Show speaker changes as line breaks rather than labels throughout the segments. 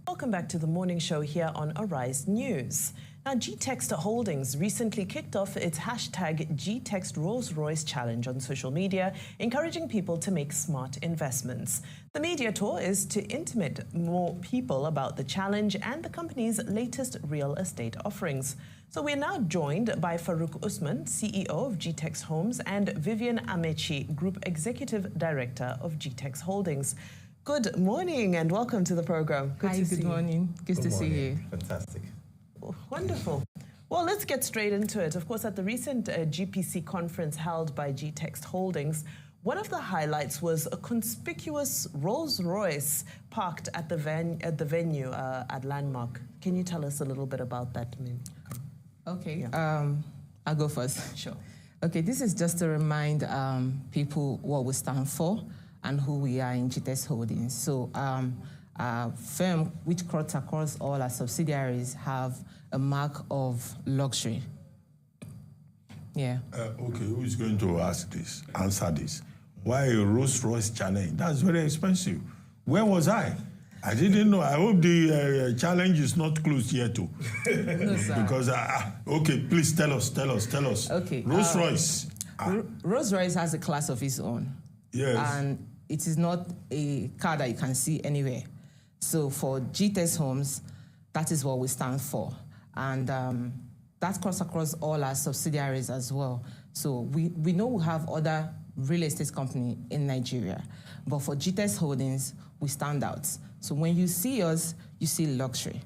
Welcome back to the morning show here on Arise News. Now, Gtext Holdings recently kicked off its hashtag Gtext Rolls Royce Challenge on social media, encouraging people to make smart investments. The media tour is to intimate more people about the challenge and the company's latest real estate offerings. So we're now joined by Farouk Usman, CEO of Gtext Homes, and Vivian Amechi, Group Executive Director of Gtext Holdings. Good morning and welcome to the program.
Good morning. Good to see you.
Fantastic.
Wonderful. Well, let's get straight into it. Of course, at the recent GPC conference held by Gtext Holdings, one of the highlights was a conspicuous Rolls Royce parked at the venue at Landmark. Can you tell us a little bit about that?
Okay, I'll go first.
Sure.
Okay, this is just to remind people what we stand for and who we are in Gtext Holdings. So, our firm, which cuts across all our subsidiaries, have a mark of luxury. Yeah.
Okay, who is going to answer this? Why a Rolls Royce challenge? That's very expensive. Where was I? I didn't know. I hope the challenge is not closed yet too.
No, sir.
Because, okay, please tell us.
Okay.
Rolls Royce.
Rolls Royce has a class of its own.
Yes.
And it is not a car that you can see anywhere. So for Gtext Homes, that is what we stand for. And that cuts across all our subsidiaries as well. So we know we have other real estate companies in Nigeria, but for Gtext Holdings, we stand out. So when you see us, you see luxury.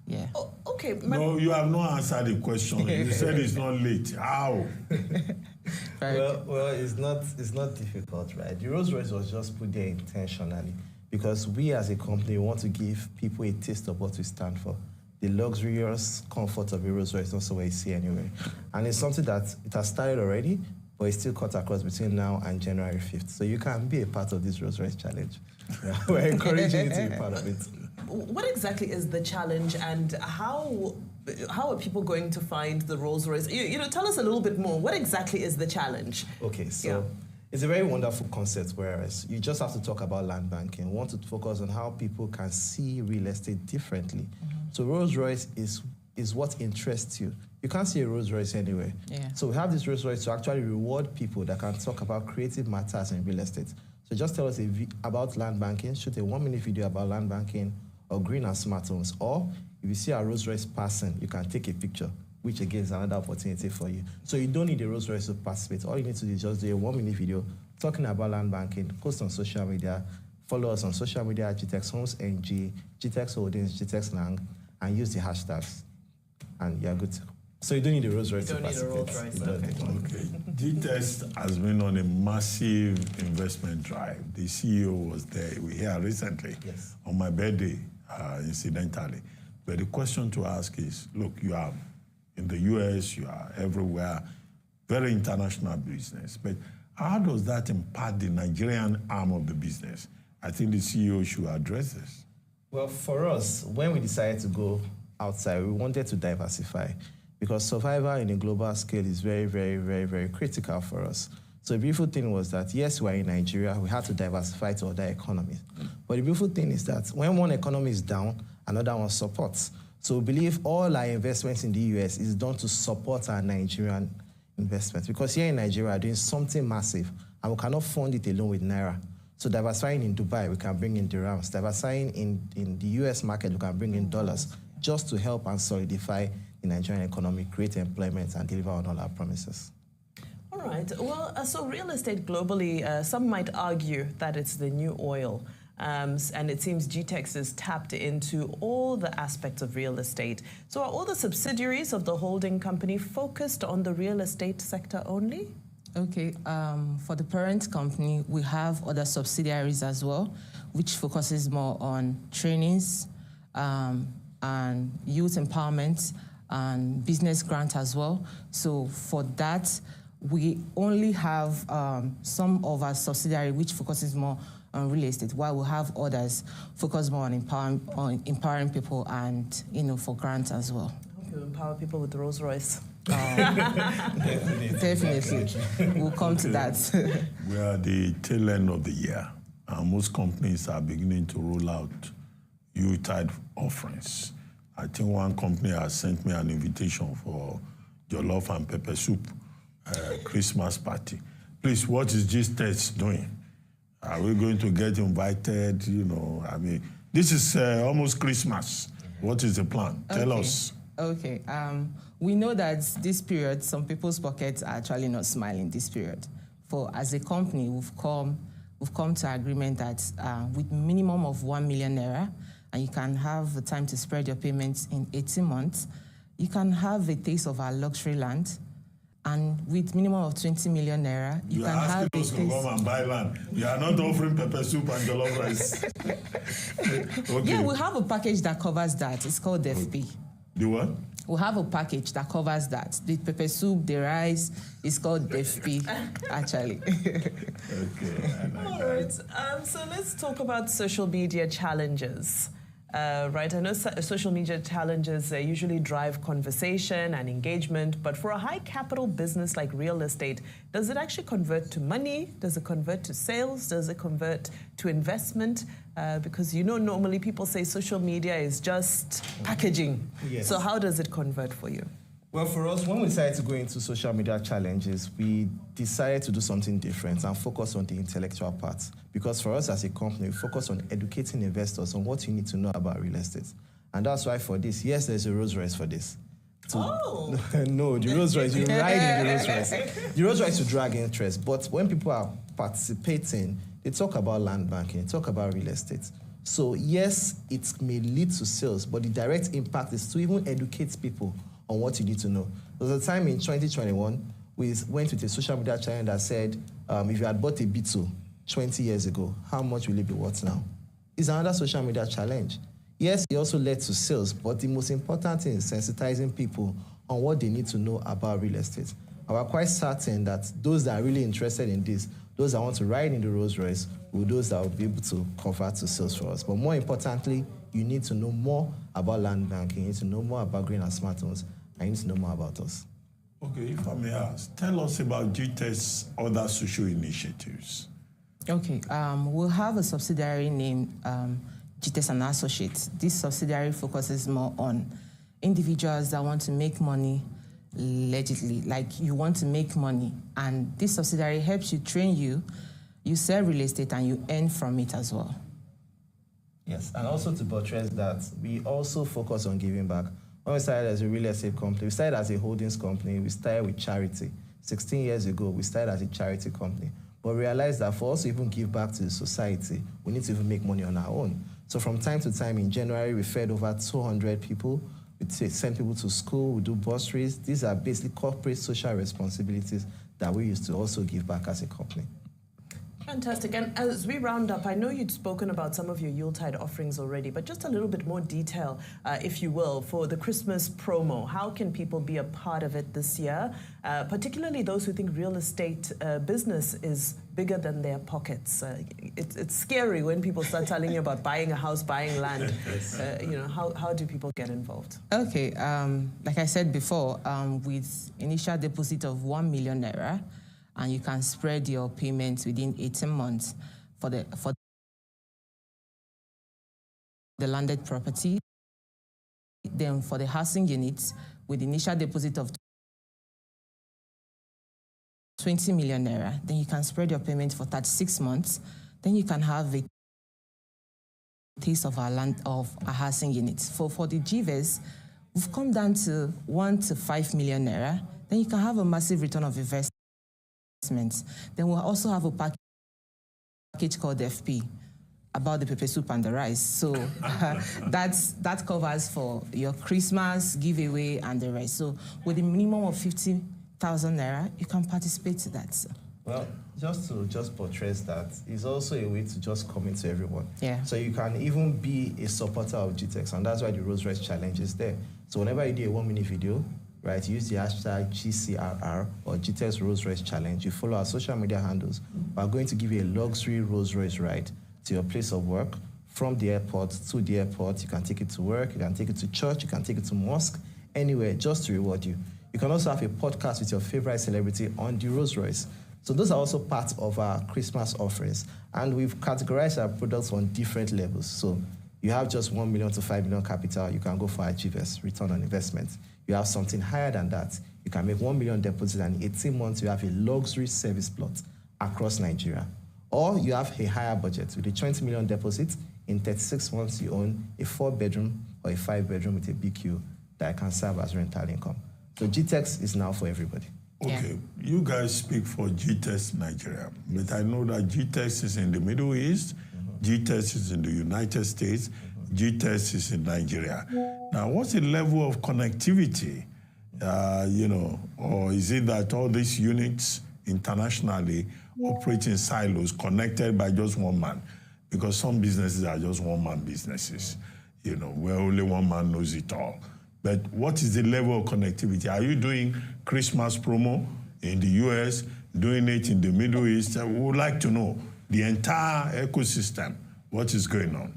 Yeah.
Oh, okay.
No, you have not answered the question. You said it's not late. How?
Well, it's not difficult, right? The Rolls Royce was just put there intentionally because we as a company want to give people a taste of what we stand for. The luxurious comfort of a Rolls Royce is not somewhere you see anywhere. And it's something that it has started already, but it's still cut across between now and January 5th. So you can be a part of this Rolls Royce challenge. Yeah, we're encouraging you to be part of it.
What exactly is the challenge, and how are people going to find the Rolls Royce? You know, tell us a little bit more. What exactly is the challenge?
Okay, so it's a very wonderful concept, whereas you just have to talk about land banking. We want to focus on how people can see real estate differently. So Rolls Royce is what interests you. You can't see a Rolls Royce anywhere.
Yeah.
So we have this Rolls Royce to actually reward people that can talk about creative matters in real estate. So just tell us about land banking, shoot a 1-minute video about land banking, or green and smart homes. Or if you see a Rolls Royce passing, you can take a picture, which again is another opportunity for you. So you don't need a Rolls Royce to participate. All you need to do is just do a 1-minute video talking about land banking, post on social media, follow us on social media at Gtext Homes NG, Gtext Holdings, Gtext Lang, and use the hashtags. And you're good to go. So you don't need a Rolls Royce to participate.
Okay. Gtext has been on a massive investment drive. The CEO was there. We were here recently on my birthday, incidentally. But the question to ask is, look, you are in the US, you are everywhere, very international business. But how does that impact the Nigerian arm of the business? I think the CEO should address this.
Well, for us, when we decided to go outside, we wanted to diversify because survival in a global scale is very, very, very, very critical for us. So the beautiful thing was that, yes, we're in Nigeria, we had to diversify to other economies. But the beautiful thing is that when one economy is down, another one supports. So we believe all our investments in the US is done to support our Nigerian investments because here in Nigeria, we're doing something massive and we cannot fund it alone with Naira. So diversifying in Dubai, we can bring in dirhams. Diversifying in the US market, we can bring in dollars just to help and solidify the Nigerian economy, create employment, and deliver on all our promises.
All right. Well, so real estate globally, some might argue that it's the new oil. And it seems Gtext is tapped into all the aspects of real estate. So are all the subsidiaries of the holding company focused on the real estate sector only?
Okay, for the parent company, we have other subsidiaries as well, which focuses more on trainings and youth empowerment and business grant as well. So for that, we only have some of our subsidiary which focuses more on real estate, while we have others focus more on empowering people and, you know, for grants as well.
I hope you empower people with the Rolls Royce.
Definitely. We'll come to that.
We are the tail end of the year, and most companies are beginning to roll out, Yuletide offerings. I think one company has sent me an invitation for jollof and pepper soup Christmas party. Please, what is Gtext doing? Are we going to get invited? You know, I mean, this is almost Christmas. What is the plan? Tell us.
Okay. We know that this period, some people's pockets are actually not smiling this period. For as a company, we've come to agreement that with minimum of 1 million naira, and you can have the time to spread your payments in 18 months, you can have a taste of our luxury land. And with minimum of 20 million naira, you can have a taste.
You are asking us to come and buy land. You are not offering pepper soup and jollof rice. Okay.
Yeah, we have a package that covers that. It's called FP.
The what?
We have a package that covers that. The pepper soup, the rice, it's called FP, actually.
Okay.
All right. So let's talk about social media challenges. Right, I know social media challenges usually drive conversation and engagement, but for a high capital business like real estate, does it actually convert to money? Does it convert to sales? Does it convert to investment? Because you know, normally people say social media is just packaging.
Yes.
So how does it convert for you?
Well, for us, when we decided to go into social media challenges, we decided to do something different and focus on the intellectual part. Because for us as a company, we focus on educating investors on what you need to know about real estate. And that's why for this, yes, there's a Rolls Royce for this.
Oh!
No, the Rolls Royce, you ride in the Rolls Royce. The Rolls Royce to drag interest. But when people are participating, they talk about land banking, they talk about real estate. So yes, it may lead to sales, but the direct impact is to even educate people on what you need to know. There was a time in 2021, we went with a social media challenge that said, if you had bought a Beetle 20 years ago, how much will it be worth now? It's another social media challenge. Yes, it also led to sales, but the most important thing is sensitizing people on what they need to know about real estate. And we're quite certain that those that are really interested in this, those that want to ride in the Rolls Royce, will those that will be able to convert to sales for us. But more importantly, you need to know more about land banking, you need to know more about green and smart homes, and you need to know more about us.
Okay, if I may ask, tell us about Gtext's other social initiatives.
Okay, we'll have a subsidiary named Gtext and Associates. This subsidiary focuses more on individuals that want to make money legitimately, like you want to make money. And this subsidiary helps you, train you, you sell real estate and you earn from it as well.
Yes, and also to buttress that, we also focus on giving back. When we started as a real estate company, we started as a holdings company, we started with charity. 16 years ago, we started as a charity company. But we realized that for us to even give back to the society, we need to even make money on our own. So from time to time, in January, we fed over 200 people. We send people to school, we do bursaries. These are basically corporate social responsibilities that we used to also give back as a company.
Fantastic. And as we round up, I know you'd spoken about some of your Yuletide offerings already, but just a little bit more detail, if you will, for the Christmas promo. How can people be a part of it this year, particularly those who think real estate business is bigger than their pockets? It's scary when people start telling you about buying a house, buying land. You know, how do people get involved?
Okay, like I said before, with initial deposit of 1 million naira, and you can spread your payments within 18 months for the landed property. Then for the housing units, with initial deposit of 20 million naira, then you can spread your payment for 36 months. Then you can have a taste of our land, of our housing units. For the GVs, we've come down to 1 to 5 million naira. Then you can have a massive return of investment. Then we'll also have a package called FP about the pepper soup and the rice. So that covers for your Christmas giveaway and the rest. So with a minimum of 50,000 naira, you can participate to that. So.
Well, just to buttress that, is also a way to just commit to everyone.
Yeah.
So you can even be a supporter of Gtext, and that's why the Rolls Royce Challenge is there. So whenever you do a 1-minute video, right, use the hashtag GCRR or Gtext Rolls Royce Challenge. You follow our social media handles. We're going to give you a luxury Rolls Royce ride to your place of work, from the airport to the airport. You can take it to work, you can take it to church, you can take it to mosque, anywhere, just to reward you. You can also have a podcast with your favorite celebrity on the Rolls Royce. So those are also part of our Christmas offerings. And we've categorized our products on different levels. So You have just 1 million to 5 million capital, you can go for Achievers, return on investment. You have something higher than that, you can make 1 million deposit, and in 18 months, you have a luxury service plot across Nigeria. Or you have a higher budget with a 20 million deposit. In 36 months, you own a 4-bedroom or a 5-bedroom with a BQ that can serve as rental income. So Gtext is now for everybody.
Okay, you guys speak for Gtext Nigeria, but I know that Gtext is in the Middle East, Gtext is in the United States, Gtext is in Nigeria. Now, what's the level of connectivity, or is it that all these units internationally operate in silos connected by just one man? Because some businesses are just one-man businesses, where only one man knows it all. But what is the level of connectivity? Are you doing Christmas promo in the US, doing it in the Middle East? We would like to know the entire ecosystem, what is going on?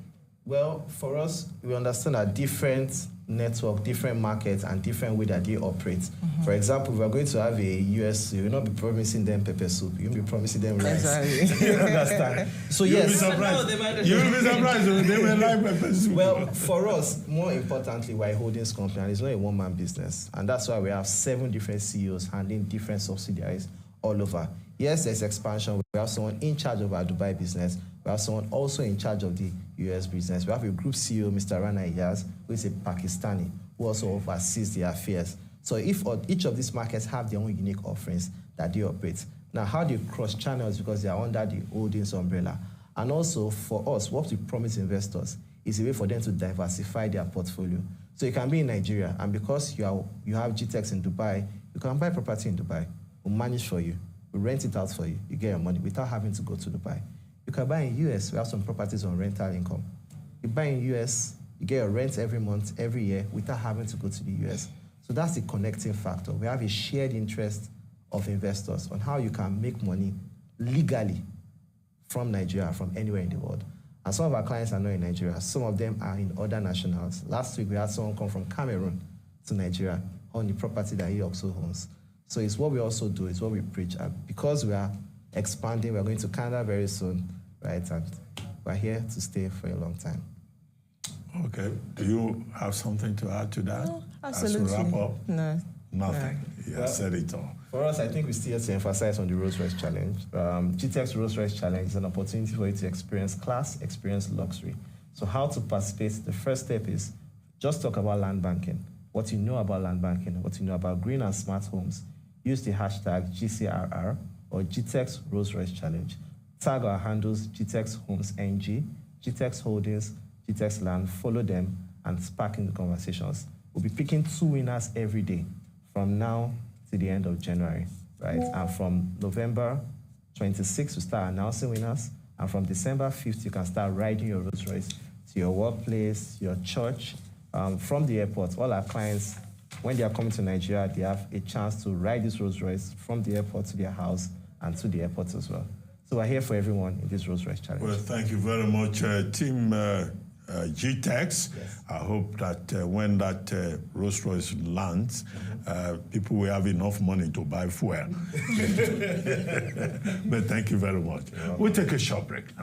Well, for us, we understand that different network, different markets, and different way that they operate. For example, if we're going to have a US, you will not be promising them pepper soup. You'll be promising them rice.
Exactly.
You understand? So
You'll
yes.
be surprised. You'll be surprised if they will like pepper soup.
Well, for us, more importantly, we're a holdings company, and it's not a one-man business. And that's why we have 7 different CEOs handling different subsidiaries all over. Yes, there's expansion. We have someone in charge of our Dubai business. We have someone also in charge of the US business. We have a group CEO, Mr. Rana Iyaz, who is a Pakistani, who also oversees the affairs. So if each of these markets have their own unique offerings that they operate. Now, how they cross channels, because they are under the holdings umbrella. And also, for us, what we promise investors is a way for them to diversify their portfolio. So you can be in Nigeria, and because you have Gtext in Dubai, you can buy property in Dubai. We'll manage for you. We'll rent it out for you. You get your money without having to go to Dubai. You can buy in US. We have some properties on rental income. You buy in US, you get your rent every month, every year, without having to go to the US. So that's the connecting factor. We have a shared interest of investors on how you can make money legally from Nigeria, from anywhere in the world. And some of our clients are not in Nigeria. Some of them are in other nationals. Last week, we had someone come from Cameroon to Nigeria on the property that he also owns. So it's what we also do, it's what we preach. And because we are expanding, we're going to Canada very soon, right? And we're here to stay for a long time.
Okay. Do you have something to add to that?
No, absolutely.
As we wrap up?
No.
Nothing.
No.
You said it all.
For us, I think we still have to emphasize on the Rolls Royce Challenge. Gtext Rolls Royce Challenge is an opportunity for you to experience class, experience luxury. So how to participate? The first step is just talk about land banking, what you know about land banking, what you know about green and smart homes. Use the hashtag GCRR or Gtext Rolls Royce Challenge. Tag our handles Gtext Homes NG, Gtext Holdings, Gtext Land. Follow them and spark in the conversations. We'll be picking 2 winners every day from now to the end of January, right? And from November 26th, we start announcing winners. And from December 5th, you can start riding your Rolls Royce to your workplace, your church, from the airport. All our clients, when they are coming to Nigeria, they have a chance to ride this Rolls Royce from the airport to their house and to the airport as well. So we're here for everyone in this Rolls Royce Challenge.
Well, thank you very much, Team Gtext. Yes. I hope that when that Rolls Royce lands, people will have enough money to buy fuel. But thank you very much. We'll take a short break now.